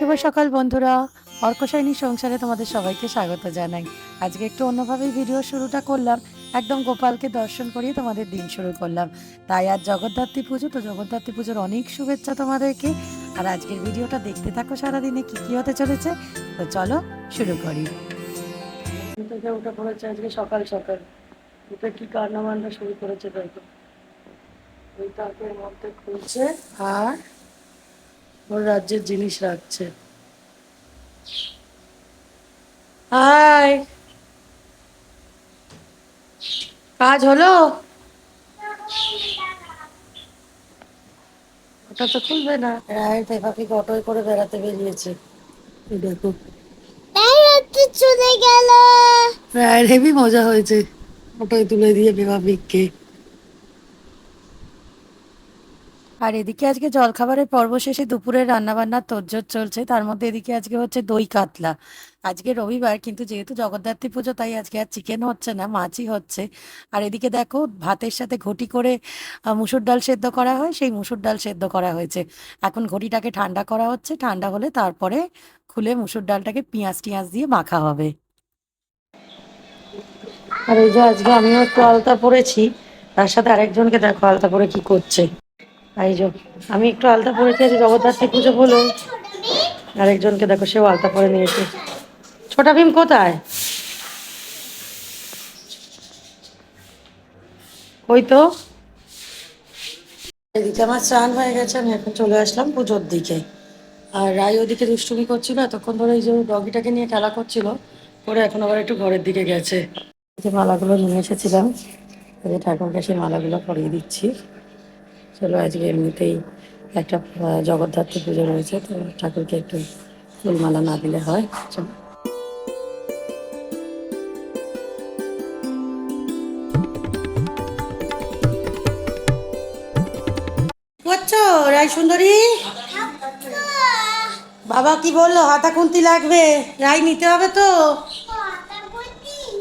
শুভ সকাল বন্ধুরা, অর্কশাইনী সংসারে তোমাদের সবাইকে স্বাগত জানাই। আজকে একটু অন্যভাবেই ভিডিও শুরুটা করলাম। একদম গোপালকে দর্শন করিয়ে তোমাদের দিন শুরু করলাম। তাই আজ জগদ্ধাত্রী পুজো, তো জগদ্ধাত্রী পুজোর অনেক শুভেচ্ছা তোমাদেরকে। আর আজকের ভিডিওটা দেখতে থাকো, সারাদিনে কি কি হতে চলেছে। তো চলো শুরু করি। উঠে পড়েছে আজকে সকাল সকাল, উঠে কি কান্নাবান্না শুরু করেছে দেখো। ওই তাকের মধ্যে খুলছে আর ওর রাজ্যের জিনিস রাখছে। হাই, কাজ হলো? ওটা তো খুলবে না। রায়ের পেপাকে অটোয় করে বেড়াতে বেরিয়েছে। এই দেখো, চলে গেল। রায়ের হেভি মজা হয়েছে অটোয় তুলে দিয়ে বেবাবিককে। আর এদিকে আজকে জলখাবারের পর্ব শেষে দুপুরের রান্নাবান্নার তোড়জোড় চলছে। তার মধ্যে এদিকে আজকে হচ্ছে দই কাতলা। আজকে রবিবার, কিন্তু যেহেতু জগদ্ধাত্রী পুজো তাই আজকে আর চিকেন হচ্ছে না, মাছই হচ্ছে। আর এদিকে দেখো, ভাতের সাথে ঘটি করে মুসুর ডাল সেদ্ধ করা হয়, সেই মুসুর ডাল সেদ্ধ করা হয়েছে। এখন ঘটিটাকে ঠান্ডা করা হচ্ছে, ঠান্ডা হলে তারপরে খুলে মুসুর ডালটাকে পেঁয়াজ টিয়াজ দিয়ে মাখা হবে। আর এই যে আজকে আমিও একটু আলতা পরেছি, তার সাথে আরেকজনকে দেখো আলতা পরে কি করছে। এই যে আমি একটু আলতা পরেছি, আজ জগদ্ধাত্রী পুজো বলে আরেকজনকে দেখো, সেও আলতা পরে নিয়েছে। ছোটা ভীম কোথায়? ওই তো। এদিকে আমার স্নান হয়ে গেছে, আমি এখন চলে আসলাম পুজোর দিকে। আর রায় ওদিকে দুষ্টুমি করছিল এতক্ষণ ধরে, এই যে ডগিটাকে নিয়ে খেলা করছিল, পরে এখন আবার একটু ঘরের দিকে গেছে। যে মালাগুলো নিয়ে এসেছিলাম, এই যে ঠাকুরকে সেই মালাগুলো পরিয়ে দিচ্ছি। চলো, আজকে এমনিতেই একটা জগদ্ধাত্রী পুজো রয়েছে, তো ঠাকুরকে একটু ফুলমালা না দিলে হয়। চলো। করছো রায় সুন্দরী? বাবা কি বললো? হাতা খুন্তি লাগবে, রায় নিতে হবে তো।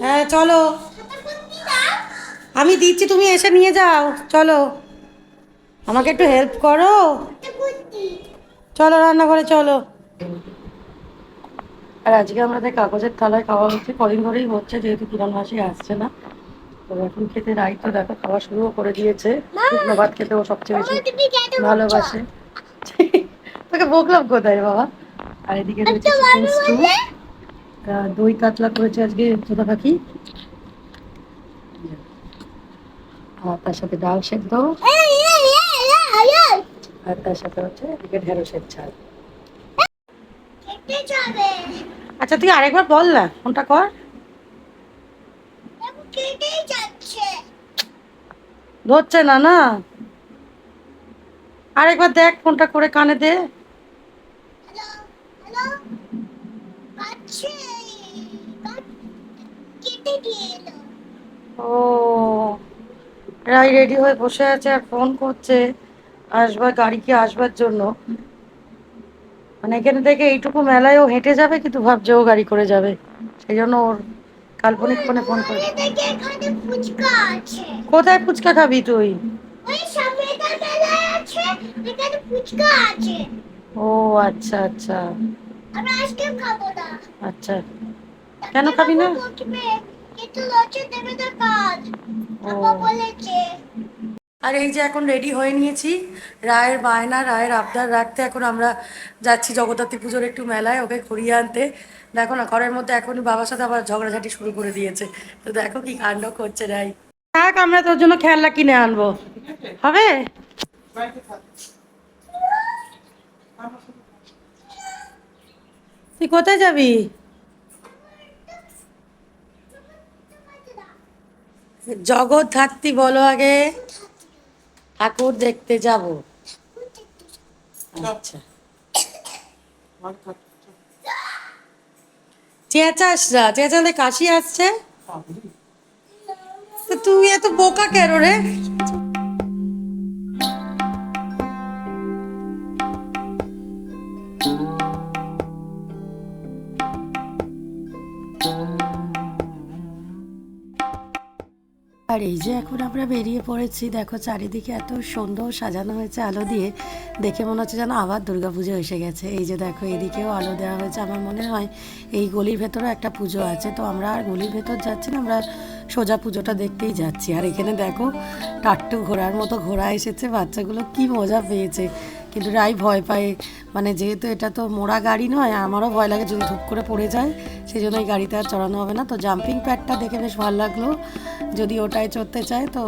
হ্যাঁ চলো, আমি দিচ্ছি, তুমি এসে নিয়ে যাও। চলো, আমাকে একটু হেল্প করো। চলো রান্নাঘরে চলো। আর আজকে আমাদের কাগজের থালায় খাওয়া হচ্ছে, কদিন ধরেই হচ্ছে, যেহেতু কিরণ মাসি আসছে না। তো এখন খেতে রাই তো দেখো খাওয়া শুরুও করে দিয়েছে। শুকনো ভাত খেতেও সবচেয়ে বেশি ভালোবাসে। তোকে বকলাম কোথায় বাবা? আর এদিকে রয়েছে চিকেন স্টু, দই কাতলা করেছে আজকে তোতা পাখি, আর তার সাথে ডাল সেদ্ধ, আর তার সাথে হচ্ছে এদিকে ঢেঁড়সের ঝাল। আচ্ছা তুই আরেকবার বল না, ফোনটা কর। ধরছে না না, আরেকবার দেখ, ফোনটা করে কানে দে। ও, রাই রেডি হয়ে বসে আছে আর ফোন করছে আসবার, গাড়ি কি আসবার জন্য। মানে এখানে থেকে এইটুকু মেলায় ও হেঁটে যাবে, কিন্তু ভাবছে ও গাড়ি করে যাবে, সেই জন্য ওর কাল্পনিক ফোনে ফোন করে। কোথায় ফুচকা খাবি তুই? ও আচ্ছা আচ্ছা। আচ্ছা, কেন খাবি না? আর এই যে এখন রেডি হয়ে নিয়েছি, রায়ের বায়না, রায়ের আবদার রাখতে এখন আমরা যাচ্ছি জগদ্ধাত্রী পুজোর একটু মেলায়, ওকে ঘুরিয়ে আনতে। দেখো না, ঘরের মধ্যে এখনই বাবার সাথে আবার ঝগড়াঝাটি শুরু করে দিয়েছে। তো দেখো কি কাণ্ড করছে রাই। থাক, আমরা তোর জন্য খেলনা কিনে আনবো, হবে? তুই কোথায় যাবি? জগদ্ধাত্রী বলো আগে। ঠাকুর দেখতে যাব। আচ্ছা, চেঁচাস না, চেঁচালে কাশি আসছে। তো তুই এত বোকা কেন রে? আর এই যে এখন আমরা বেরিয়ে পড়েছি, দেখো চারিদিকে এত সুন্দর সাজানো হয়েছে আলো দিয়ে, দেখে মনে হচ্ছে যেন আবার দুর্গাপুজো এসে গেছে। এই যে দেখো এদিকেও আলো দেওয়া হয়েছে, আমার মনে হয় এই গলির ভেতরেও একটা পুজো আছে। তো আমরা আর গলির ভেতর যাচ্ছি না, আমরা সোজা পুজোটা দেখতেই যাচ্ছি। আর এখানে দেখো টাট্টু ঘোড়ার মতো ঘোড়া এসেছে, বাচ্চাগুলো কি মজা পেয়েছে। কিন্তু রাই ভয় পায়, মানে যেহেতু এটা তো মোড়া গাড়ি নয়, আমারও ভয় লাগে যদি ধূপ করে পড়ে যায়, সেই জন্য এই গাড়িতে আর চড়ানো হবে না। তো জাম্পিং প্যাডটা দেখে বেশ ভালো লাগলো, যদি ওটাই চড়তে চায় তো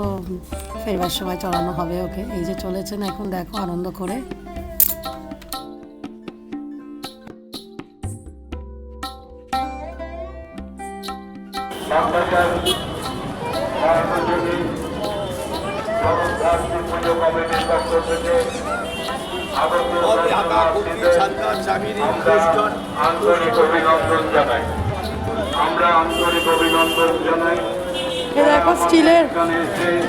ফেরবার সময় চড়ানো হবে ওকে। এই যে চলেছেন এখন, দেখো আনন্দ করে। আন্তরিক অভিনন্দন জানাই, আমরা আন্তরিক অভিনন্দন জানাই। দেখো স্টিলের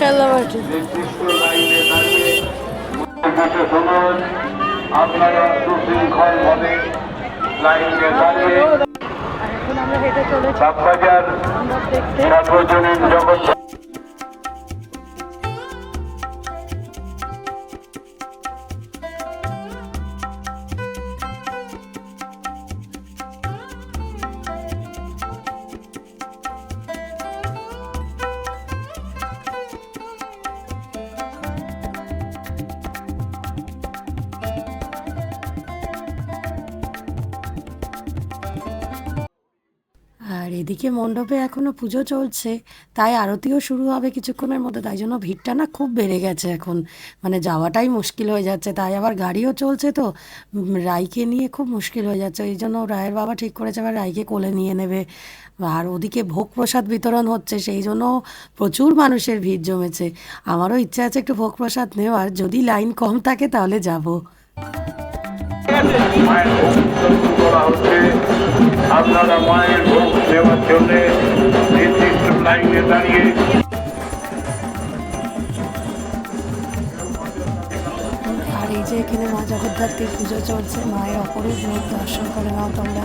খেলনাবাটি, নির্দিষ্ট লাইনে দাঁড়িয়ে শুনুন, আপনারা সুশৃঙ্খল ভাবে লাইনে দাঁড়িয়ে এখন আমরা হেঁটে চলেছি বাগবাজার দেখতে। সার্বজনীন জগৎ আর এদিকে মণ্ডপে এখনো পুজো চলছে, তাই আরতিও শুরু হবে কিছুক্ষণের মধ্যে, তাই জন্য ভিড়টা না খুব বেড়ে গেছে এখন, মানে যাওয়াটাই মুশকিল হয়ে যাচ্ছে। তাই আবার গাড়িও চলছে, তো রাইকে নিয়ে খুব মুশকিল হয়ে যাচ্ছে। এই জন্য রায়ের বাবা ঠিক করেছে আবার রাইকে কোলে নিয়ে নেবে। আর ওদিকে ভোগ প্রসাদ বিতরণ হচ্ছে, সেই জন্য প্রচুর মানুষের ভিড় জমেছে। আমারও ইচ্ছা আছে একটু ভোগ প্রসাদ নেওয়ার, যদি লাইন কম থাকে তাহলে যাব। মায়ের ভোগ বিতরণ করা হচ্ছে। আপনারা মায়ের ভোগ নেওয়ার জন্য নির্দিষ্ট লাইনে দাঁড়িয়ে আর এই যে এখানে মা জগদ্ধাত্রীর পুজো চলছে, মায়ের অপরূপ রূপ দর্শন করে নাও তোমরা।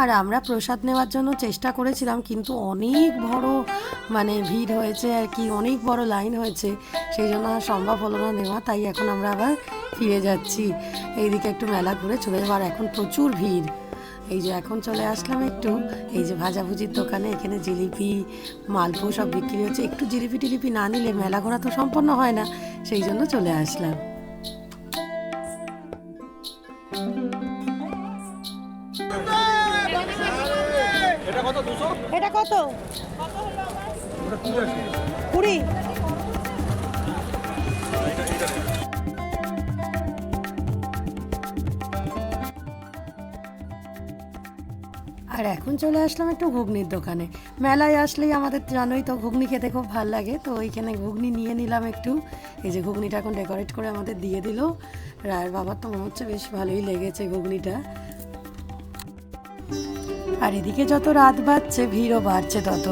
আর আমরা প্রসাদ নেওয়ার জন্য চেষ্টা করেছিলাম, কিন্তু অনেক বড় মানে ভিড় হয়েছে আর কি, অনেক বড় লাইন হয়েছে, সেই জন্য আর সম্ভব হলো না নেওয়া। তাই এখন আমরা আবার ফিরে যাচ্ছি, এইদিকে একটু মেলা ঘুরে চলে যাবো। আর এখন প্রচুর ভিড়। এই যে এখন চলে আসলাম একটু এই যে ভাজাভুজির দোকানে, এখানে জিলিপি মালপো সব বিক্রি হচ্ছে। একটু জিলিপি টিলিপি না নিলে মেলা ঘোরা তো সম্পন্ন হয় না, সেই জন্য চলে আসলাম। এটা কত? 20। আর এখন চলে আসলাম একটু ঘুগনির দোকানে। মেলায় আসলেই আমাদের জানোই তো ঘুগনি খেতে খুব ভালো লাগে, তো ওইখানে ঘুগনি নিয়ে নিলাম একটু। এই যে ঘুগনিটা এখন ডেকোরেট করে আমাদের দিয়ে দিল। রায়ের বাবার তো মনে হচ্ছে বেশ ভালোই লেগেছে ঘুগনিটা। আর এদিকে যত রাত বাড়ছে ভিড়ও বাড়ছে তত।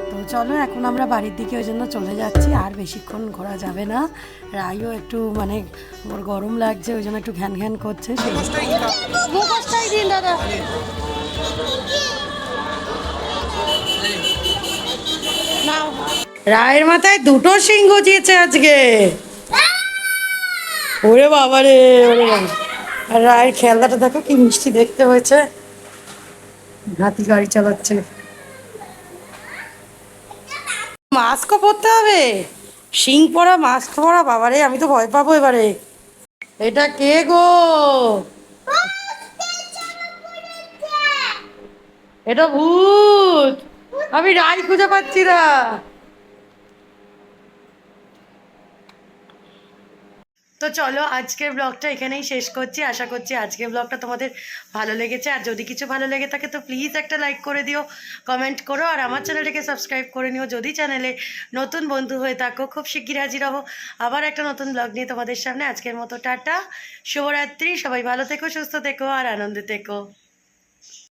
তো চলো এখন আমরা বাড়ির দিকে ওই জন্য চলে যাচ্ছি, আর বেশিক্ষণ ঘোরা যাবে না। রাইও একটু মানে ওর গরম লাগছে, ওই জন্য একটু ঘ্যান ঘ্যান করছে। সেই মুখোশটাই দিন দাদা। রায়ের মাথায় দুটো শিং গজিয়েছে আজকে। ওরে বাবা রে, ওরে বাবা। আর রায়ের খেলনাটা দেখো কি মিষ্টি দেখতে হয়েছে, হাতি গাড়ি চালাচ্ছে। মাস্কও পরতে হবে, শিং পরা মাস্ক পরা, বাবারে আমি তো ভয় পাবো এবারে। এটা কে গো? এটা ভূত, আমি রাই খুঁজে পাচ্ছি না। তো চলো আজকের ব্লগটা এখানেই শেষ করছি। আশা করছি আজকের ব্লগটা তোমাদের ভালো লেগেছে। আর যদি কিছু ভালো লেগে থাকে তো প্লিজ একটা লাইক করে দিও, কমেন্ট করো, আর আমার চ্যানেলটাকে সাবস্ক্রাইব করে নিও যদি চ্যানেলে নতুন বন্ধু হয়ে থাকো। খুব শিগগির হাজির হবো আবার একটা নতুন ব্লগ নিয়ে তোমাদের সামনে। আজকের মতো টাটা, শুভরাত্রি, সবাই ভালো থেকো, সুস্থ থেকো আর আনন্দে থেকো।